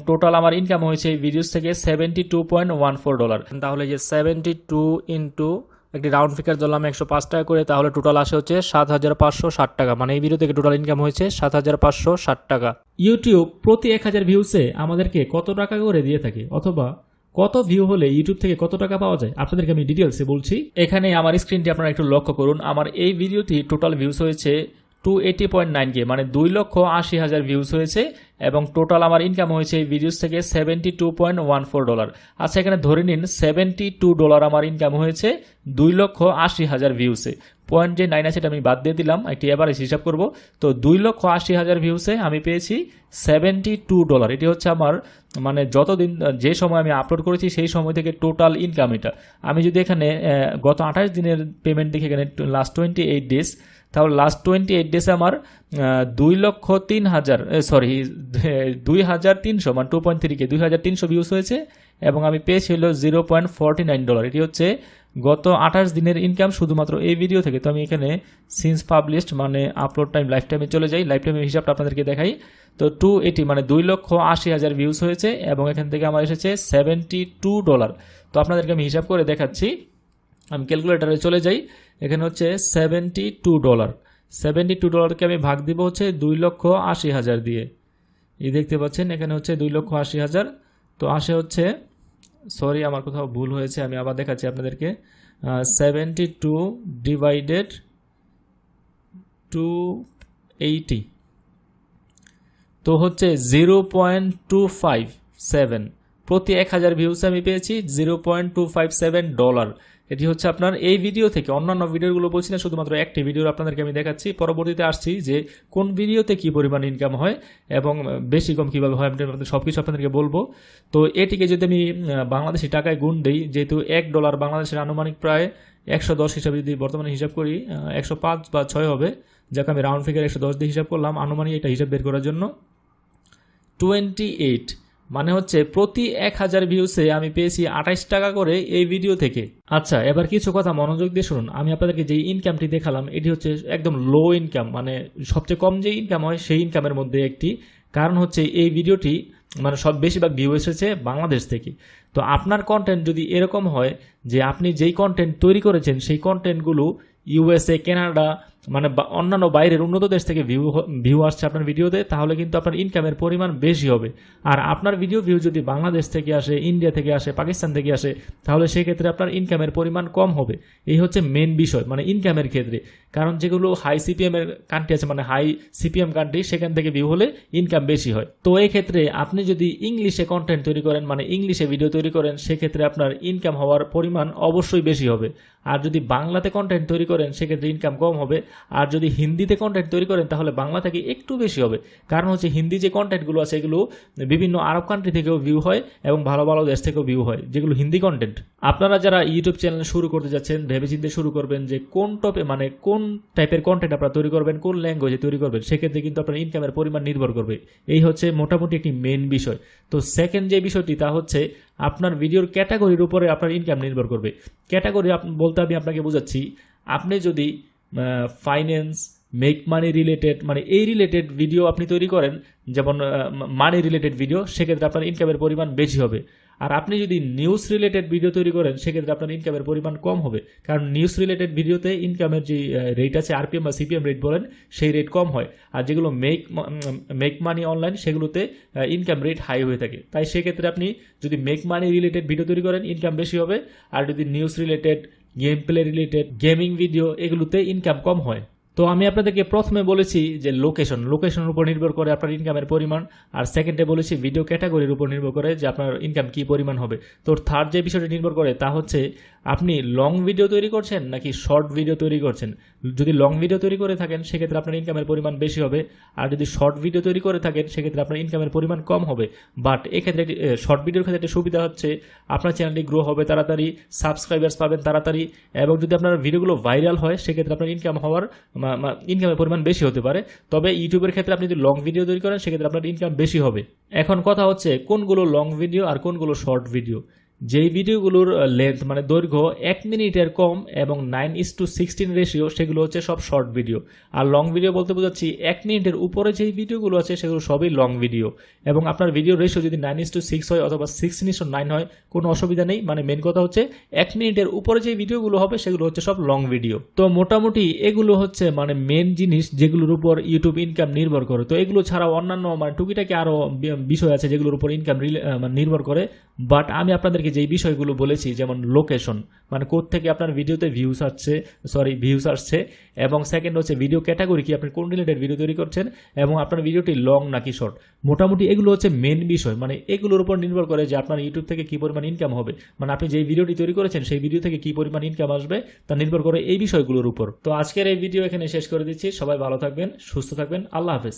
Total আমার income হয়েছে এই ভিডিওস থেকে $72.14। তাহলে যে 72 ইন্টু একটি রাউন্ড ফিগার ধরলাম 105 টাকা করে, তাহলে টোটাল আসে হচ্ছে 7,560 টাকা। মানে এই ভিডিও থেকে টোটাল ইনকাম হয়েছে 7,560 টাকা। ইউটিউব প্রতি 1000 ভিউসে আমাদেরকে কত টাকা করে দিয়ে থাকে, অথবা কত ভিউ হলে ইউটিউব থেকে কত টাকা পাওয়া যায় আপনাদেরকে আমি ডিটেলসে বলছি। এখানে আমার স্ক্রিনটি আপনারা একটু লক্ষ্য করুন। আমার এই ভিডিওটি টোটাল ভিউস হয়েছে 280.9K, মানে 2,80,000 ভিউস হয়েছে এবং টোটাল আমার ইনকাম হয়েছে এই ভিডিওস থেকে $72.14। আচ্ছা, এখানে ধরে নিন $72 আমার ইনকাম হয়েছে 2,80,000 ভিউসে। পয়েন্ট যে 9 আছে এটা আমি বাদ দিয়ে দিলাম, একটি এভারেজ হিসাব করব। তো 2,80,000 ভিউসে আমি পেয়েছি $72। এটি হচ্ছে আমার মানে যতদিন যে সময় আমি আপলোড করেছি সেই সময় থেকে টোটাল ইনকাম এটা। আমি যদি এখানে গত 28 দিনের পেমেন্ট দেখি, এখানে লাস্ট 28 ডেজ, তাহলে লাস্ট 28 ডেজে আমার 2,03,000 মানে 2.3K 2,300 ভিউস হয়েছে এবং আমি পেয়েছি হলো $0.49। এটি হচ্ছে গত 28 দিনের ইনকাম শুধুমাত্র এই ভিডিও থেকে। তো আমি এখানে সিন্স পাবলিশড মানে আপলোড টাইম লাইফ টাইমে চলে যাই, লাইফ টাইমের হিসাবটা আপনাদেরকে দেখাই। তো 280 মানে 2,80,000 ভিউস হয়েছে এবং এখান থেকে আমার এসেছে $72। তো আপনাদেরকে আমি হিসাব করে দেখাচ্ছি। আমি ক্যালকুলেটারে চলে যাই, এখানে হচ্ছে $72। $72কে আমি ভাগ দিব হচ্ছে 2,80,000 দিয়ে। এই দেখতে পাচ্ছেন এখানে হচ্ছে 2,80,000। তো আসে হচ্ছে, সরি আমার কোথাও ভুল হয়েছে, আমি আবার দেখাচ্ছি আপনাদেরকে। 72 ডিভাইডেড 280 তো হচ্ছে 0.257। প্রতি 1000 ভিউসে আমি পেয়েছি $0.257। এটি হচ্ছে আপনার এই ভিডিও থেকে। অন্যান্য ভিডিওগুলো বলছি না, শুধুমাত্র একটি ভিডিও আপনাদেরকে আমি দেখাচ্ছি। পরবর্তীতে আসছি যে কোন ভিডিওতে কি পরিমাণ ইনকাম হয় এবং বেশি কম কীভাবে হয়, আমি সব কিছু আপনাদেরকে বলবো। তো এটিকে যদি আমি বাংলাদেশি টাকায় গুণ দিই, যেহেতু $1 বাংলাদেশের আনুমানিক প্রায় 110 হিসাবে যদি বর্তমানে হিসাব করি 105 বা 6 হবে, যাকে আমি রাউন্ড ফিগার 110 দিয়ে হিসাব করলাম আনুমানিক এটা হিসাব বের করার জন্য। 28 মানে হচ্ছে প্রতি 1000 ভিউসে আমি পেয়েছি 28 টাকা করে এই ভিডিও থেকে। আচ্ছা, এবার কিছু কথা মনোযোগ দিয়ে শুনুন। আমি আপনাদেরকে যে ইনকামটি দেখালাম এটি হচ্ছে একদম লো ইনকাম, মানে সবচেয়ে কম যে ইনকাম হয় সেই ইনকামের মধ্যে একটি। কারণ হচ্ছে এই ভিডিওটি মানে বেশিরভাগ ভিউ এসেছে বাংলাদেশ থেকে। তো আপনার কন্টেন্ট যদি এরকম হয় যে আপনি যেই কন্টেন্ট তৈরি করেছেন সেই কন্টেন্টগুলো USA, কানাডা মানে অন্যান্য বাইরের উন্নত দেশ থেকে ভিউ আসছে আপনার ভিডিওতে, তাহলে কিন্তু আপনার ইনকামের পরিমাণ বেশি হবে। আর আপনার ভিউ যদি বাংলাদেশ থেকে আসে, ইন্ডিয়া থেকে আসে, পাকিস্তান থেকে আসে, তাহলে সেক্ষেত্রে আপনার ইনকামের পরিমাণ কম হবে। এই হচ্ছে মেন বিষয় মানে ইনকামের ক্ষেত্রে। কারণ যেগুলো হাই সিপিএম এর কান্ট্রি আছে, মানে হাই সিপিএম কান্ট্রি, সেখান থেকে ভিউ হলে ইনকাম বেশি হয়। তো এই ক্ষেত্রে আপনি যদি ইংলিশে কন্টেন্ট তৈরি করেন, মানে ইংলিশে ভিডিও তৈরি করেন, সেক্ষেত্রে আপনার ইনকাম হওয়ার পরিমাণ অবশ্যই বেশি হবে। আর যদি বাংলাতে কন্টেন্ট তৈরি করেন সেক্ষেত্রে ইনকাম কম হবে। আর যদি হিন্দিতে কন্টেন্ট তৈরি করেন তাহলে বাংলা থেকে একটু বেশি হবে। কারণ হচ্ছে হিন্দি যে কন্টেন্টগুলো আছে এগুলো বিভিন্ন আরব কান্ট্রি থেকেও ভিউ হয় এবং ভালো ভালো দেশ থেকেও ভিউ হয়, যেগুলো হিন্দি কন্টেন্ট। আপনারা যারা ইউটিউব চ্যানেল শুরু করতে যাচ্ছেন ভেবেচিন্তে শুরু করবেন যে কোন টপে মানে কোন টাইপের কন্টেন্ট আপনারা তৈরি করবেন, কোন ল্যাঙ্গুয়েজে তৈরি করবেন, সেক্ষেত্রে কিন্তু আপনার ইনকামের পরিমাণ নির্ভর করবে। এই হচ্ছে মোটামুটি একটি মেন বিষয়। তো সেকেন্ড যে বিষয়টি তা হচ্ছে আপনার ভিডিওর ক্যাটাগরির উপরে আপনার ইনকাম নির্ভর করবে। ক্যাটাগরি বলতে আমি আপনাকে বোঝাচ্ছি, আপনি যদি ফাইন্যান্স, মেক মানি রিলেটেড মানে এই রিলেটেড ভিডিও আপনি তৈরি করেন, যেমন মানি রিলেটেড ভিডিও, সেক্ষেত্রে আপনার ইনকামের পরিমাণ বেশি হবে। আর আপনি যদি নিউজ রিলেটেড ভিডিও তৈরি করেন সেক্ষেত্রে আপনার ইনকামের পরিমাণ কম হবে। কারণ নিউজ রিলেটেড ভিডিওতে ইনকামের যে রেট আছে আরপিএম বা সিপিএম রেট বলেন, সেই রেট কম হয়। আর যেগুলো মেক মানি অনলাইন সেগুলোতে ইনকাম রেট হাই হয়ে থাকে। তাই সেক্ষেত্রে আপনি যদি মেক মানি রিলেটেড ভিডিও তৈরি করেন ইনকাম বেশি হবে। আর যদি news related, game play related, gaming video, এগুলোতে ইনকাম কম হয়। তো আমি আপনাদেরকে প্রথমে বলেছি যে লোকেশনের উপর নির্ভর করে আপনার ইনকামের পরিমাণ। আর সেকেন্ডে বলেছি ভিডিও ক্যাটাগরির উপর নির্ভর করে যে আপনার ইনকাম কি পরিমাণ হবে। তো থার্ড যে বিষয়টি নির্ভর করে তা হচ্ছে আপনি লং ভিডিও তৈরি করছেন নাকি শর্ট ভিডিও তৈরি করছেন। যদি লং ভিডিও তৈরি করে থাকেন সেক্ষেত্রে আপনার ইনকামের পরিমাণ বেশি হবে। আর যদি শর্ট ভিডিও তৈরি করে থাকেন সেক্ষেত্রে আপনার ইনকামের পরিমাণ কম হবে। বাট এক্ষেত্রে শর্ট ভিডিওর ক্ষেত্রে একটা সুবিধা হচ্ছে আপনার চ্যানেলটি গ্রো হবে তাড়াতাড়ি, সাবস্ক্রাইবার্স পাবেন তাড়াতাড়ি, এবং যদি আপনার ভিডিওগুলো ভাইরাল হয় সেক্ষেত্রে আপনার ইনকামের পরিমাণ বেশি হতে পারে। তবে ইউটিউবের ক্ষেত্রে আপনি যদি লং ভিডিও তৈরি করেন সেক্ষেত্রে আপনার ইনকাম বেশি হবে। এখন কথা হচ্ছে কোনগুলো লং ভিডিও আর কোনগুলো শর্ট ভিডিও। যেই ভিডিওগুলোর লেন্থ মানে দৈর্ঘ্য 1 মিনিটের কম এবং 9:16 রেশিও, সেগুলো হচ্ছে সব শর্ট ভিডিও। আর লং ভিডিও বলতে বোঝাচ্ছি 1 মিনিটের উপরে যেই ভিডিওগুলো আছে সেগুলো সবই লং ভিডিও। এবং আপনার ভিডিও রেশিও যদি 9:6 হয় অথবা 6:9 হয় কোনো অসুবিধা নেই। মানে মেন কথা হচ্ছে 1 মিনিটের উপরে যে ভিডিওগুলো হবে সেগুলো হচ্ছে সব লং ভিডিও। তো মোটামুটি এগুলো হচ্ছে মানে মেন জিনিস যেগুলোর উপর ইউটিউব ইনকাম নির্ভর করে। তো এগুলো ছাড়াও অন্যান্য মানে টুকিটাকি আরো বিষয় আছে যেগুলোর উপর ইনকাম নির্ভর করে। বাট আমি আপনাদেরকে যেই বিষয়গুলো বলেছি, যেমন লোকেশন, মানে কোত্থেকে আপনার ভিডিওতে ভিউজ আসছে, এবং সেকেন্ড হচ্ছে ভিডিও ক্যাটাগরি কি, আপনি কোন রিলেটেড ভিডিও তৈরি করছেন, এবং আপনার ভিডিওটি লং নাকি শর্ট, মোটামুটি এগুলো হচ্ছে মেন বিষয়। মানে এগুলোর উপর নির্ভর করে যে আপনার ইউটিউব থেকে কি পরিমাণ ইনকাম হবে, মানে আপনি যেই ভিডিওটি তৈরি করেছেন সেই ভিডিও থেকে কি পরিমাণ ইনকাম আসবে তা নির্ভর করে এই বিষয়গুলোর উপর। তো আজকের এই ভিডিও এখানে শেষ করে দিচ্ছি। সবাই ভালো থাকবেন, সুস্থ থাকবেন, আল্লাহ হাফেজ।